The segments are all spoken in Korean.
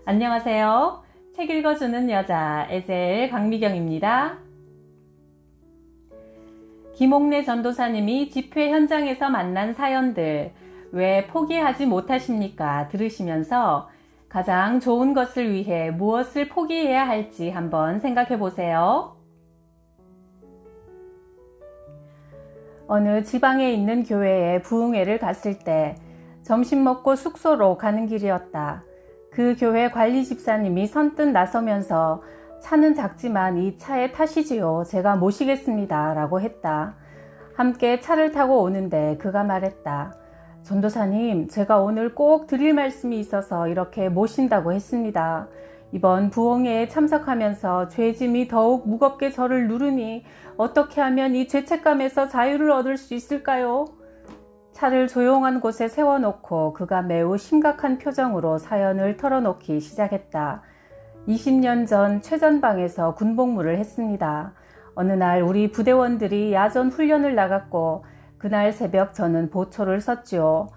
안녕하세요. 책 읽어주는 여자 에셀 강미경입니다. 김옥래 전도사님이 집회 현장에서 만난 사연들 왜 포기하지 못하십니까? 들으시면서 가장 좋은 것을 위해 무엇을 포기해야 할지 한번 생각해 보세요. 어느 지방에 있는 교회에 부흥회를 갔을 때 점심 먹고 숙소로 가는 길이었다. 그 교회 관리 집사님이 선뜻 나서면서 차는 작지만 이 차에 타시지요. 제가 모시겠습니다. 라고 했다. 함께 차를 타고 오는데 그가 말했다. 전도사님, 제가 오늘 꼭 드릴 말씀이 있어서 이렇게 모신다고 했습니다. 이번 부흥회에 참석하면서 죄짐이 더욱 무겁게 저를 누르니 어떻게 하면 이 죄책감에서 자유를 얻을 수 있을까요? 차를 조용한 곳에 세워놓고 그가 매우 심각한 표정으로 사연을 털어놓기 시작했다. 20년 전 최전방에서 군복무를 했습니다. 어느 날 우리 부대원들이 야전 훈련을 나갔고 그날 새벽 저는 보초를 섰지요.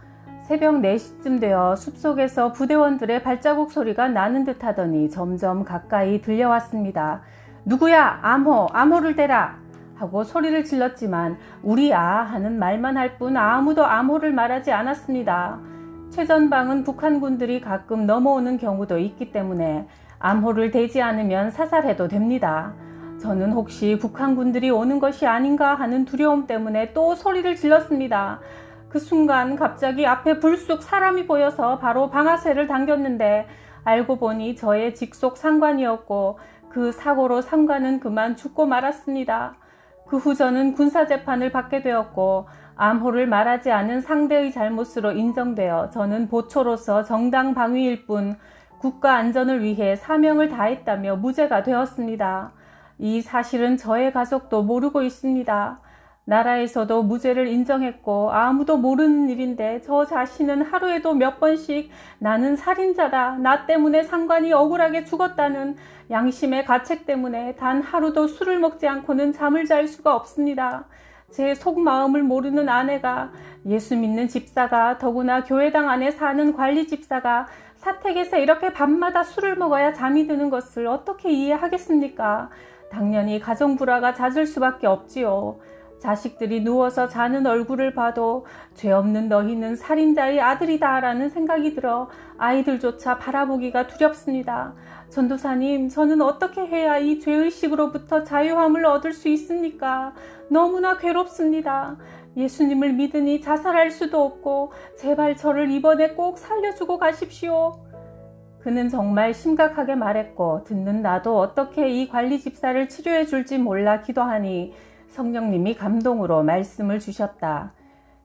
새벽 4시쯤 되어 숲속에서 부대원들의 발자국 소리가 나는 듯 하더니 점점 가까이 들려왔습니다. 누구야? 암호를 대라! 하고 소리를 질렀지만 우리야 하는 말만 할 뿐 아무도 암호를 말하지 않았습니다. 최전방은 북한군들이 가끔 넘어오는 경우도 있기 때문에 암호를 대지 않으면 사살해도 됩니다. 저는 혹시 북한군들이 오는 것이 아닌가 하는 두려움 때문에 또 소리를 질렀습니다. 그 순간 갑자기 앞에 불쑥 사람이 보여서 바로 방아쇠를 당겼는데 알고 보니 저의 직속 상관이었고 그 사고로 상관은 그만 죽고 말았습니다. 그 후 저는 군사재판을 받게 되었고 암호를 말하지 않은 상대의 잘못으로 인정되어 저는 보초로서 정당 방위일 뿐 국가 안전을 위해 사명을 다했다며 무죄가 되었습니다. 이 사실은 저의 가족도 모르고 있습니다. 나라에서도 무죄를 인정했고 아무도 모르는 일인데 저 자신은 하루에도 몇 번씩 나는 살인자다, 나 때문에 상관이 억울하게 죽었다는 양심의 가책 때문에 단 하루도 술을 먹지 않고는 잠을 잘 수가 없습니다. 제 속마음을 모르는 아내가, 예수 믿는 집사가, 더구나 교회당 안에 사는 관리 집사가 사택에서 이렇게 밤마다 술을 먹어야 잠이 드는 것을 어떻게 이해하겠습니까? 당연히 가정불화가 잦을 수밖에 없지요. 자식들이 누워서 자는 얼굴을 봐도 죄 없는 너희는 살인자의 아들이다 라는 생각이 들어 아이들조차 바라보기가 두렵습니다. 전도사님, 저는 어떻게 해야 이 죄의식으로부터 자유함을 얻을 수 있습니까? 너무나 괴롭습니다. 예수님을 믿으니 자살할 수도 없고 제발 저를 이번에 꼭 살려주고 가십시오. 그는 정말 심각하게 말했고 듣는 나도 어떻게 이 관리 집사를 치료해 줄지 몰라 기도하니 성령님이 감동으로 말씀을 주셨다.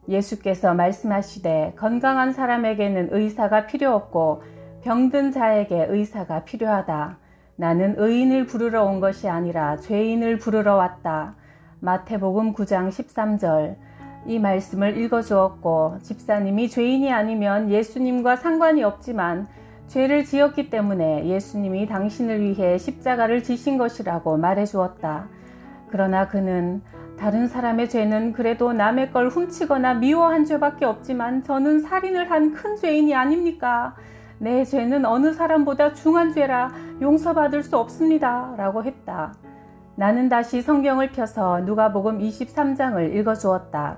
예수께서 말씀하시되 건강한 사람에게는 의사가 필요 없고 병든 자에게 의사가 필요하다. 나는 의인을 부르러 온 것이 아니라 죄인을 부르러 왔다. 마태복음 9장 13절. 이 말씀을 읽어주었고 집사님이 죄인이 아니면 예수님과 상관이 없지만 죄를 지었기 때문에 예수님이 당신을 위해 십자가를 지신 것이라고 말해주었다. 그러나 그는 다른 사람의 죄는 그래도 남의 걸 훔치거나 미워한 죄밖에 없지만 저는 살인을 한 큰 죄인이 아닙니까? 내 죄는 어느 사람보다 중한 죄라 용서받을 수 없습니다. 라고 했다. 나는 다시 성경을 펴서 누가복음 23장을 읽어주었다.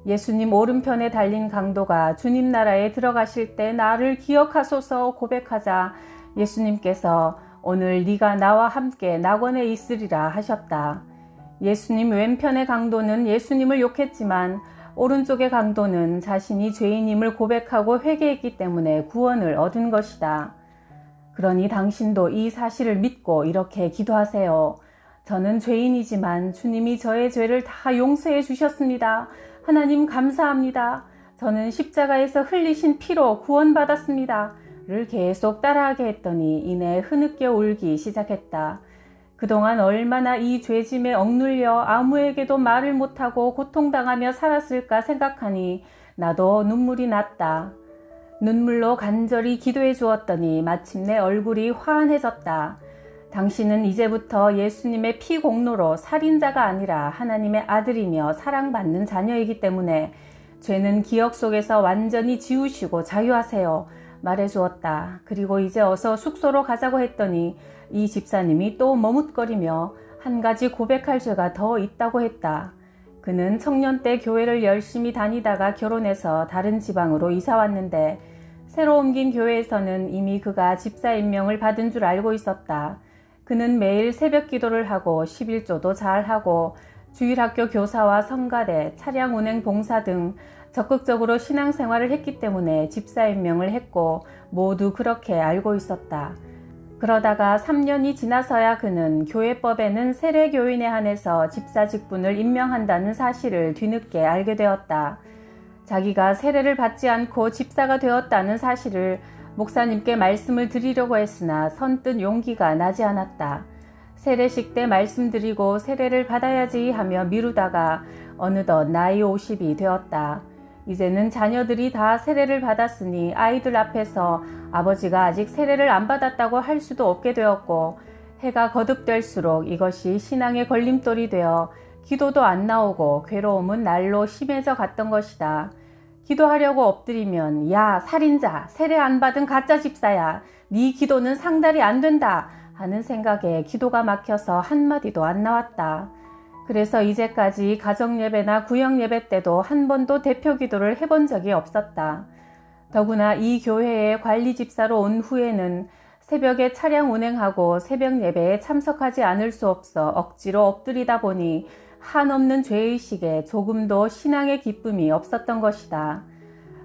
예수님 오른편에 달린 강도가 주님 나라에 들어가실 때 나를 기억하소서 고백하자 예수님께서 오늘 네가 나와 함께 낙원에 있으리라 하셨다. 예수님 왼편의 강도는 예수님을 욕했지만 오른쪽의 강도는 자신이 죄인임을 고백하고 회개했기 때문에 구원을 얻은 것이다. 그러니 당신도 이 사실을 믿고 이렇게 기도하세요. 저는 죄인이지만 주님이 저의 죄를 다 용서해 주셨습니다. 하나님 감사합니다. 저는 십자가에서 흘리신 피로 구원받았습니다. 를 계속 따라하게 했더니 이내 흐느껴 울기 시작했다. 그동안 얼마나 이 죄짐에 억눌려 아무에게도 말을 못하고 고통당하며 살았을까 생각하니 나도 눈물이 났다. 눈물로 간절히 기도해 주었더니 마침내 얼굴이 환해졌다. 당신은 이제부터 예수님의 피 공로로 살인자가 아니라 하나님의 아들이며 사랑받는 자녀이기 때문에 죄는 기억 속에서 완전히 지우시고 자유하세요. 말해주었다. 그리고 이제 어서 숙소로 가자고 했더니 이 집사님이 또 머뭇거리며 한 가지 고백할 죄가 더 있다고 했다. 그는 청년 때 교회를 열심히 다니다가 결혼해서 다른 지방으로 이사 왔는데 새로 옮긴 교회에서는 이미 그가 집사 임명을 받은 줄 알고 있었다. 그는 매일 새벽 기도를 하고 11조도 잘하고 주일학교 교사와 성가대, 차량 운행 봉사 등 적극적으로 신앙생활을 했기 때문에 집사 임명을 했고 모두 그렇게 알고 있었다. 그러다가 3년이 지나서야 그는 교회법에는 세례교인에 한해서 집사 직분을 임명한다는 사실을 뒤늦게 알게 되었다. 자기가 세례를 받지 않고 집사가 되었다는 사실을 목사님께 말씀을 드리려고 했으나 선뜻 용기가 나지 않았다. 세례식 때 말씀드리고 세례를 받아야지 하며 미루다가 어느덧 나이 50이 되었다. 이제는 자녀들이 다 세례를 받았으니 아이들 앞에서 아버지가 아직 세례를 안 받았다고 할 수도 없게 되었고 해가 거듭될수록 이것이 신앙의 걸림돌이 되어 기도도 안 나오고 괴로움은 날로 심해져 갔던 것이다. 기도하려고 엎드리면 야 살인자 세례 안 받은 가짜 집사야 네 기도는 상달이 안 된다 하는 생각에 기도가 막혀서 한마디도 안 나왔다. 그래서 이제까지 가정예배나 구역예배 때도 한 번도 대표 기도를 해본 적이 없었다. 더구나 이 교회에 관리 집사로 온 후에는 새벽에 차량 운행하고 새벽 예배에 참석하지 않을 수 없어 억지로 엎드리다 보니 한없는 죄의식에 조금도 신앙의 기쁨이 없었던 것이다.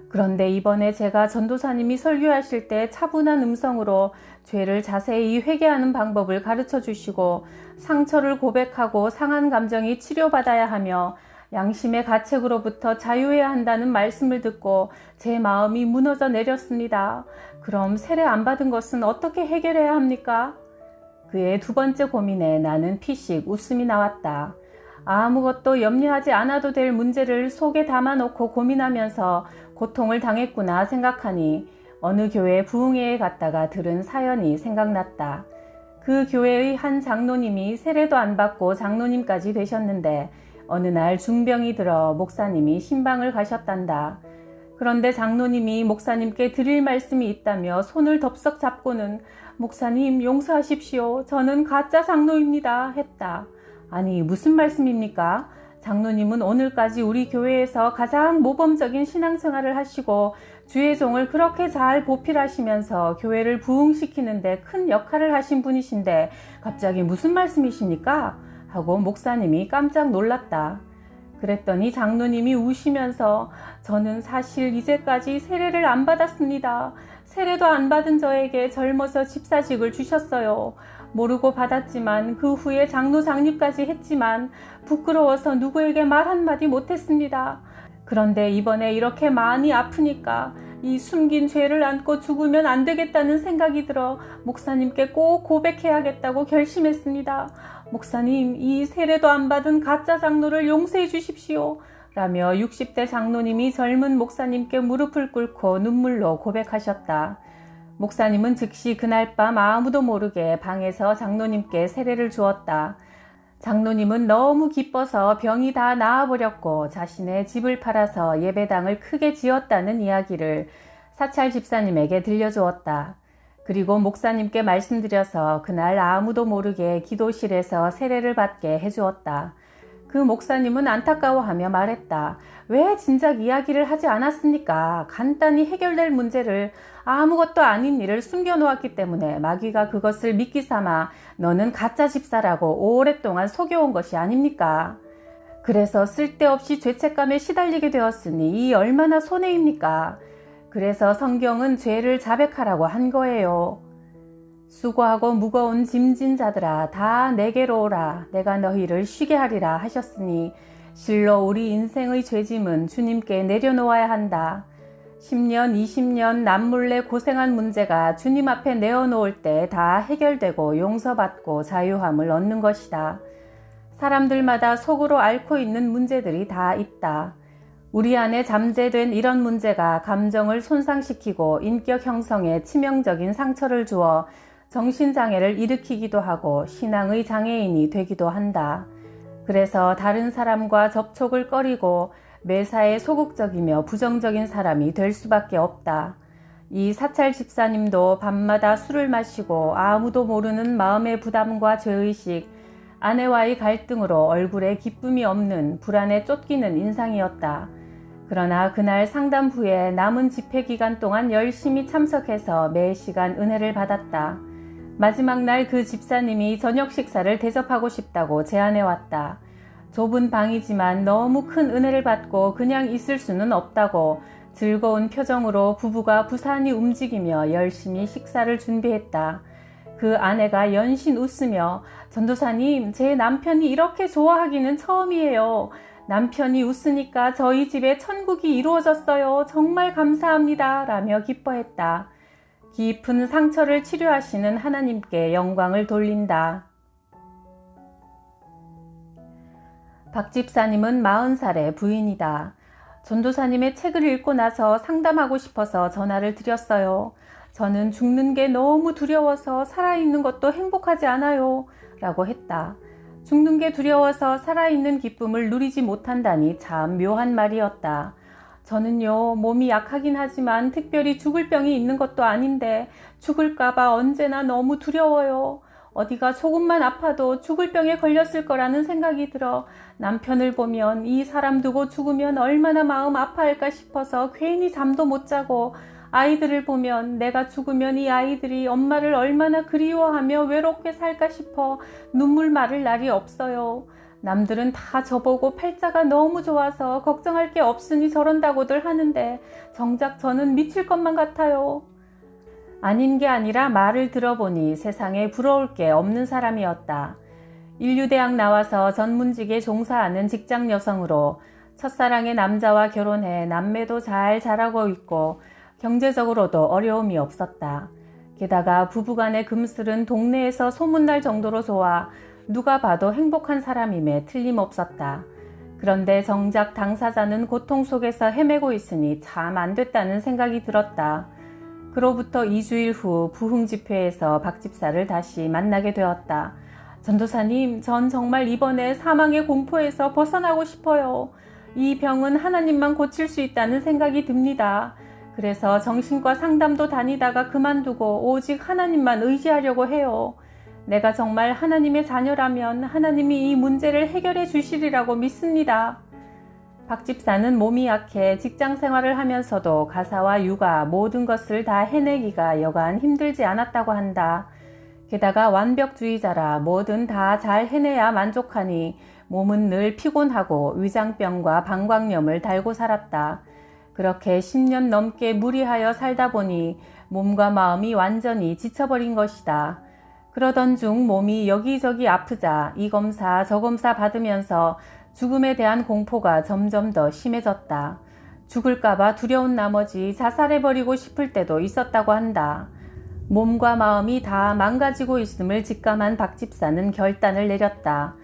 그런데 이번에 제가 전도사님이 설교하실 때 차분한 음성으로 죄를 자세히 회개하는 방법을 가르쳐 주시고 상처를 고백하고 상한 감정이 치료받아야 하며 양심의 가책으로부터 자유해야 한다는 말씀을 듣고 제 마음이 무너져 내렸습니다. 그럼 세례 안 받은 것은 어떻게 해결해야 합니까? 그의 두 번째 고민에 나는 피식 웃음이 나왔다. 아무것도 염려하지 않아도 될 문제를 속에 담아놓고 고민하면서 고통을 당했구나 생각하니 어느 교회 부흥회에 갔다가 들은 사연이 생각났다. 그 교회의 한 장로님이 세례도 안 받고 장로님까지 되셨는데 어느 날 중병이 들어 목사님이 신방을 가셨단다. 그런데 장로님이 목사님께 드릴 말씀이 있다며 손을 덥석 잡고는 목사님 용서하십시오. 저는 가짜 장로입니다. 했다. 아니 무슨 말씀입니까? 장로님은 오늘까지 우리 교회에서 가장 모범적인 신앙생활을 하시고 주의 종을 그렇게 잘 보필하시면서 교회를 부흥시키는데 큰 역할을 하신 분이신데 갑자기 무슨 말씀이십니까? 하고 목사님이 깜짝 놀랐다. 그랬더니 장로님이 우시면서 저는 사실 이제까지 세례를 안 받았습니다. 세례도 안 받은 저에게 젊어서 집사직을 주셨어요. 모르고 받았지만 그 후에 장로 장립까지 했지만 부끄러워서 누구에게 말 한마디 못했습니다. 그런데 이번에 이렇게 많이 아프니까 이 숨긴 죄를 안고 죽으면 안 되겠다는 생각이 들어 목사님께 꼭 고백해야겠다고 결심했습니다. 목사님, 이 세례도 안 받은 가짜 장로를 용서해 주십시오. 라며 60대 장로님이 젊은 목사님께 무릎을 꿇고 눈물로 고백하셨다. 목사님은 즉시 그날 밤 아무도 모르게 방에서 장로님께 세례를 주었다. 장로님은 너무 기뻐서 병이 다 나아버렸고 자신의 집을 팔아서 예배당을 크게 지었다는 이야기를 사찰 집사님에게 들려주었다. 그리고 목사님께 말씀드려서 그날 아무도 모르게 기도실에서 세례를 받게 해주었다. 그 목사님은 안타까워하며 말했다. 왜 진작 이야기를 하지 않았습니까? 간단히 해결될 문제를 아무것도 아닌 일을 숨겨놓았기 때문에 마귀가 그것을 미끼 삼아 너는 가짜 집사라고 오랫동안 속여온 것이 아닙니까? 그래서 쓸데없이 죄책감에 시달리게 되었으니 이 얼마나 손해입니까? 그래서 성경은 죄를 자백하라고 한 거예요. 수고하고 무거운 짐진 자들아 다 내게로 오라 내가 너희를 쉬게 하리라 하셨으니 실로 우리 인생의 죄짐은 주님께 내려놓아야 한다. 10년 20년 남몰래 고생한 문제가 주님 앞에 내어놓을 때 다 해결되고 용서받고 자유함을 얻는 것이다. 사람들마다 속으로 앓고 있는 문제들이 다 있다. 우리 안에 잠재된 이런 문제가 감정을 손상시키고 인격 형성에 치명적인 상처를 주어 정신장애를 일으키기도 하고 신앙의 장애인이 되기도 한다. 그래서 다른 사람과 접촉을 꺼리고 매사에 소극적이며 부정적인 사람이 될 수밖에 없다. 이 사찰 집사님도 밤마다 술을 마시고 아무도 모르는 마음의 부담과 죄의식, 아내와의 갈등으로 얼굴에 기쁨이 없는 불안에 쫓기는 인상이었다. 그러나 그날 상담 후에 남은 집회 기간 동안 열심히 참석해서 매 시간 은혜를 받았다. 마지막 날 그 집사님이 저녁 식사를 대접하고 싶다고 제안해왔다. 좁은 방이지만 너무 큰 은혜를 받고 그냥 있을 수는 없다고 즐거운 표정으로 부부가 부산히 움직이며 열심히 식사를 준비했다. 그 아내가 연신 웃으며 전도사님, 제 남편이 이렇게 좋아하기는 처음이에요. 남편이 웃으니까 저희 집에 천국이 이루어졌어요. 정말 감사합니다. 라며 기뻐했다. 깊은 상처를 치료하시는 하나님께 영광을 돌린다. 박 집사님은 40살의 부인이다. 전도사님의 책을 읽고 나서 상담하고 싶어서 전화를 드렸어요. 저는 죽는 게 너무 두려워서 살아있는 것도 행복하지 않아요. 라고 했다. 죽는 게 두려워서 살아있는 기쁨을 누리지 못한다니 참 묘한 말이었다. 저는요, 몸이 약하긴 하지만 특별히 죽을 병이 있는 것도 아닌데 죽을까봐 언제나 너무 두려워요. 어디가 조금만 아파도 죽을 병에 걸렸을 거라는 생각이 들어 남편을 보면 이 사람 두고 죽으면 얼마나 마음 아파할까 싶어서 괜히 잠도 못 자고, 아이들을 보면 내가 죽으면 이 아이들이 엄마를 얼마나 그리워하며 외롭게 살까 싶어 눈물 마를 날이 없어요. 남들은 다 저보고 팔자가 너무 좋아서 걱정할 게 없으니 저런다고들 하는데 정작 저는 미칠 것만 같아요. 아닌 게 아니라 말을 들어보니 세상에 부러울 게 없는 사람이었다. 인류대학 나와서 전문직에 종사하는 직장 여성으로 첫사랑의 남자와 결혼해 남매도 잘 자라고 있고 경제적으로도 어려움이 없었다. 게다가 부부간의 금슬은 동네에서 소문날 정도로 좋아 누가 봐도 행복한 사람임에 틀림없었다. 그런데 정작 당사자는 고통 속에서 헤매고 있으니 참 안 됐다는 생각이 들었다. 그로부터 2주일 후 부흥집회에서 박 집사를 다시 만나게 되었다. 전도사님, 전 정말 이번에 사망의 공포에서 벗어나고 싶어요. 이 병은 하나님만 고칠 수 있다는 생각이 듭니다. 그래서 정신과 상담도 다니다가 그만두고 오직 하나님만 의지하려고 해요. 내가 정말 하나님의 자녀라면 하나님이 이 문제를 해결해 주시리라고 믿습니다. 박 집사는 몸이 약해 직장 생활을 하면서도 가사와 육아 모든 것을 다 해내기가 여간 힘들지 않았다고 한다. 게다가 완벽주의자라 뭐든 다 잘 해내야 만족하니 몸은 늘 피곤하고 위장병과 방광염을 달고 살았다. 그렇게 10년 넘게 무리하여 살다 보니 몸과 마음이 완전히 지쳐버린 것이다. 그러던 중 몸이 여기저기 아프자 이 검사 저 검사 받으면서 죽음에 대한 공포가 점점 더 심해졌다. 죽을까봐 두려운 나머지 자살해버리고 싶을 때도 있었다고 한다. 몸과 마음이 다 망가지고 있음을 직감한 박 집사는 결단을 내렸다.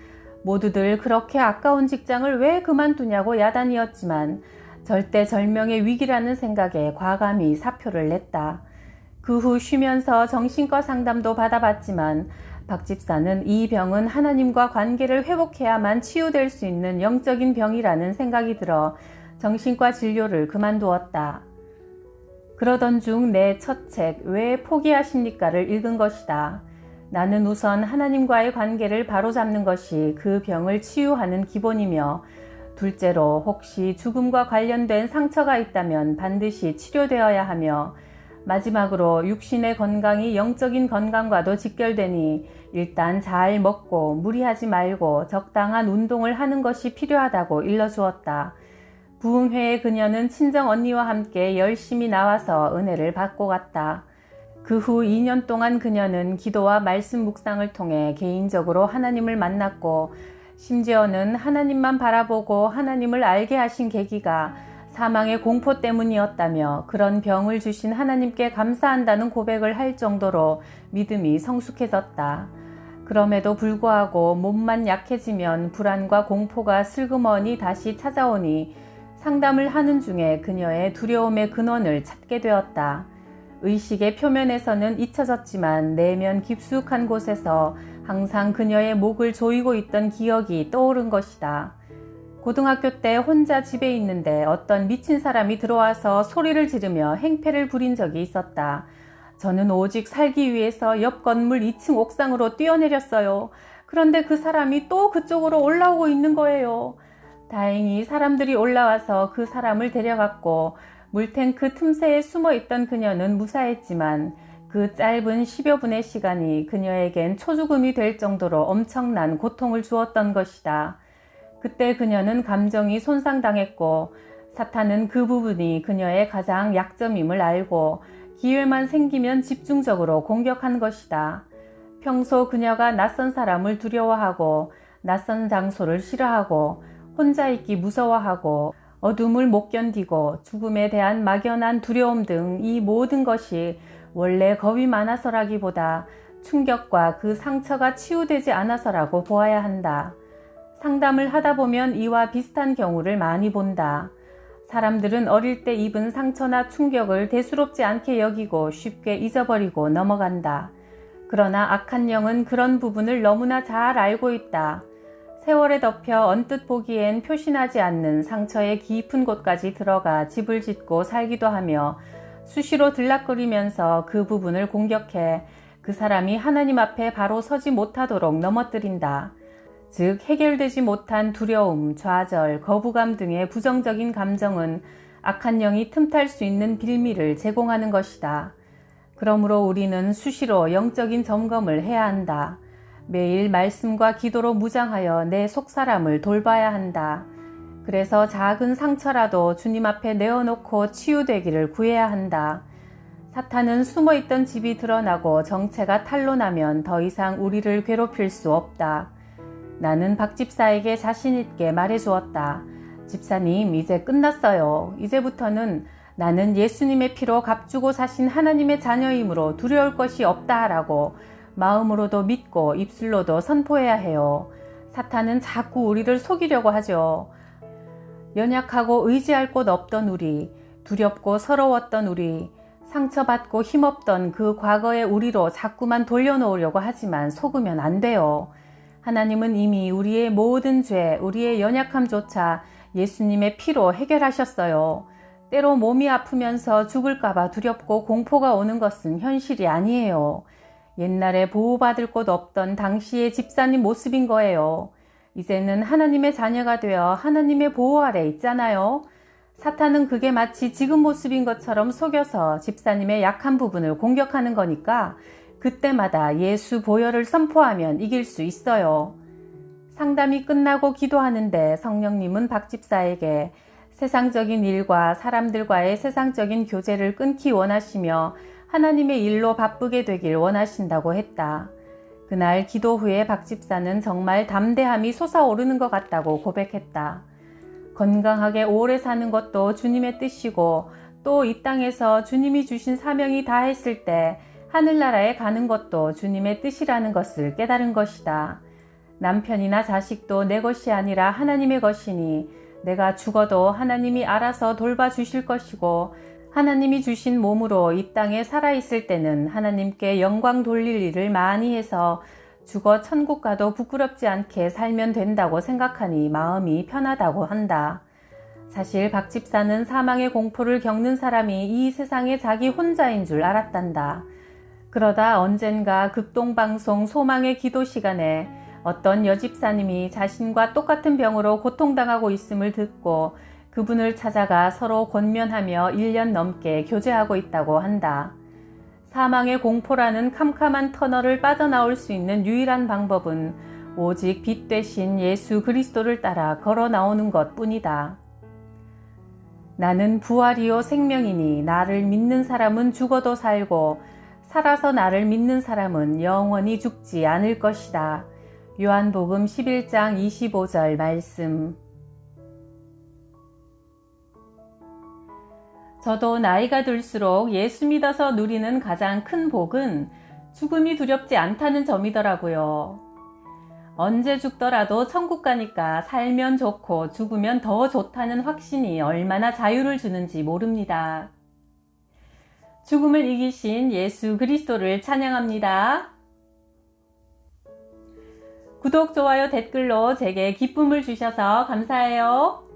모두들 그렇게 아까운 직장을 왜 그만두냐고 야단이었지만 절대절명의 위기라는 생각에 과감히 사표를 냈다. 그 후 쉬면서 정신과 상담도 받아봤지만 박 집사는 이 병은 하나님과 관계를 회복해야만 치유될 수 있는 영적인 병이라는 생각이 들어 정신과 진료를 그만두었다. 그러던 중 내 첫 책 왜 포기하십니까를 읽은 것이다. 나는 우선 하나님과의 관계를 바로잡는 것이 그 병을 치유하는 기본이며, 둘째로 혹시 죽음과 관련된 상처가 있다면 반드시 치료되어야 하며, 마지막으로 육신의 건강이 영적인 건강과도 직결되니 일단 잘 먹고 무리하지 말고 적당한 운동을 하는 것이 필요하다고 일러주었다. 부흥회의 그녀는 친정 언니와 함께 열심히 나와서 은혜를 받고 갔다. 그 후 2년 동안 그녀는 기도와 말씀 묵상을 통해 개인적으로 하나님을 만났고, 심지어는 하나님만 바라보고 하나님을 알게 하신 계기가 사망의 공포 때문이었다며 그런 병을 주신 하나님께 감사한다는 고백을 할 정도로 믿음이 성숙해졌다. 그럼에도 불구하고 몸만 약해지면 불안과 공포가 슬그머니 다시 찾아오니 상담을 하는 중에 그녀의 두려움의 근원을 찾게 되었다. 의식의 표면에서는 잊혀졌지만 내면 깊숙한 곳에서 항상 그녀의 목을 조이고 있던 기억이 떠오른 것이다. 고등학교 때 혼자 집에 있는데 어떤 미친 사람이 들어와서 소리를 지르며 행패를 부린 적이 있었다. 저는 오직 살기 위해서 옆 건물 2층 옥상으로 뛰어내렸어요. 그런데 그 사람이 또 그쪽으로 올라오고 있는 거예요. 다행히 사람들이 올라와서 그 사람을 데려갔고 물탱크 틈새에 숨어있던 그녀는 무사했지만 그 짧은 10여 분의 시간이 그녀에겐 초죽음이 될 정도로 엄청난 고통을 주었던 것이다. 그때 그녀는 감정이 손상당했고 사탄은 그 부분이 그녀의 가장 약점임을 알고 기회만 생기면 집중적으로 공격한 것이다. 평소 그녀가 낯선 사람을 두려워하고 낯선 장소를 싫어하고 혼자 있기 무서워하고 어둠을 못 견디고 죽음에 대한 막연한 두려움 등 이 모든 것이 원래 겁이 많아서라기보다 충격과 그 상처가 치유되지 않아서라고 보아야 한다. 상담을 하다 보면 이와 비슷한 경우를 많이 본다. 사람들은 어릴 때 입은 상처나 충격을 대수롭지 않게 여기고 쉽게 잊어버리고 넘어간다. 그러나 악한 영은 그런 부분을 너무나 잘 알고 있다. 세월에 덮여 언뜻 보기엔 표시나지 않는 상처의 깊은 곳까지 들어가 집을 짓고 살기도 하며 수시로 들락거리면서 그 부분을 공격해 그 사람이 하나님 앞에 바로 서지 못하도록 넘어뜨린다. 즉 해결되지 못한 두려움, 좌절, 거부감 등의 부정적인 감정은 악한 영이 틈탈 수 있는 빌미를 제공하는 것이다. 그러므로 우리는 수시로 영적인 점검을 해야 한다. 매일 말씀과 기도로 무장하여 내 속사람을 돌봐야 한다. 그래서 작은 상처라도 주님 앞에 내어놓고 치유되기를 구해야 한다. 사탄은 숨어있던 집이 드러나고 정체가 탄로나면 더 이상 우리를 괴롭힐 수 없다. 나는 박 집사에게 자신 있게 말해주었다. 집사님, 이제 끝났어요. 이제부터는 나는 예수님의 피로 값주고 사신 하나님의 자녀이므로 두려울 것이 없다라고 마음으로도 믿고 입술로도 선포해야 해요. 사탄은 자꾸 우리를 속이려고 하죠. 연약하고 의지할 곳 없던 우리, 두렵고 서러웠던 우리, 상처받고 힘없던 그 과거의 우리로 자꾸만 돌려놓으려고 하지만 속으면 안 돼요. 하나님은 이미 우리의 모든 죄, 우리의 연약함조차 예수님의 피로 해결하셨어요. 때로 몸이 아프면서 죽을까봐 두렵고 공포가 오는 것은 현실이 아니에요. 옛날에 보호받을 곳 없던 당시의 집사님 모습인 거예요. 이제는 하나님의 자녀가 되어 하나님의 보호 아래 있잖아요. 사탄은 그게 마치 지금 모습인 것처럼 속여서 집사님의 약한 부분을 공격하는 거니까 그때마다 예수 보혈을 선포하면 이길 수 있어요. 상담이 끝나고 기도하는데 성령님은 박 집사에게 세상적인 일과 사람들과의 세상적인 교제를 끊기 원하시며 하나님의 일로 바쁘게 되길 원하신다고 했다. 그날 기도 후에 박 집사는 정말 담대함이 솟아오르는 것 같다고 고백했다. 건강하게 오래 사는 것도 주님의 뜻이고 또 이 땅에서 주님이 주신 사명이 다했을 때 하늘나라에 가는 것도 주님의 뜻이라는 것을 깨달은 것이다. 남편이나 자식도 내 것이 아니라 하나님의 것이니 내가 죽어도 하나님이 알아서 돌봐주실 것이고 하나님이 주신 몸으로 이 땅에 살아있을 때는 하나님께 영광 돌릴 일을 많이 해서 죽어 천국 가도 부끄럽지 않게 살면 된다고 생각하니 마음이 편하다고 한다. 사실 박 집사는 사망의 공포를 겪는 사람이 이 세상에 자기 혼자인 줄 알았단다. 그러다 언젠가 극동방송 소망의 기도 시간에 어떤 여집사님이 자신과 똑같은 병으로 고통당하고 있음을 듣고 그분을 찾아가 서로 권면하며 1년 넘게 교제하고 있다고 한다. 사망의 공포라는 캄캄한 터널을 빠져나올 수 있는 유일한 방법은 오직 빛 되신 예수 그리스도를 따라 걸어 나오는 것 뿐이다. 나는 부활이요 생명이니 나를 믿는 사람은 죽어도 살고 살아서 나를 믿는 사람은 영원히 죽지 않을 것이다. 요한복음 11장 25절 말씀. 저도 나이가 들수록 예수 믿어서 누리는 가장 큰 복은 죽음이 두렵지 않다는 점이더라고요. 언제 죽더라도 천국 가니까 살면 좋고 죽으면 더 좋다는 확신이 얼마나 자유를 주는지 모릅니다. 죽음을 이기신 예수 그리스도를 찬양합니다. 구독, 좋아요, 댓글로 제게 기쁨을 주셔서 감사해요.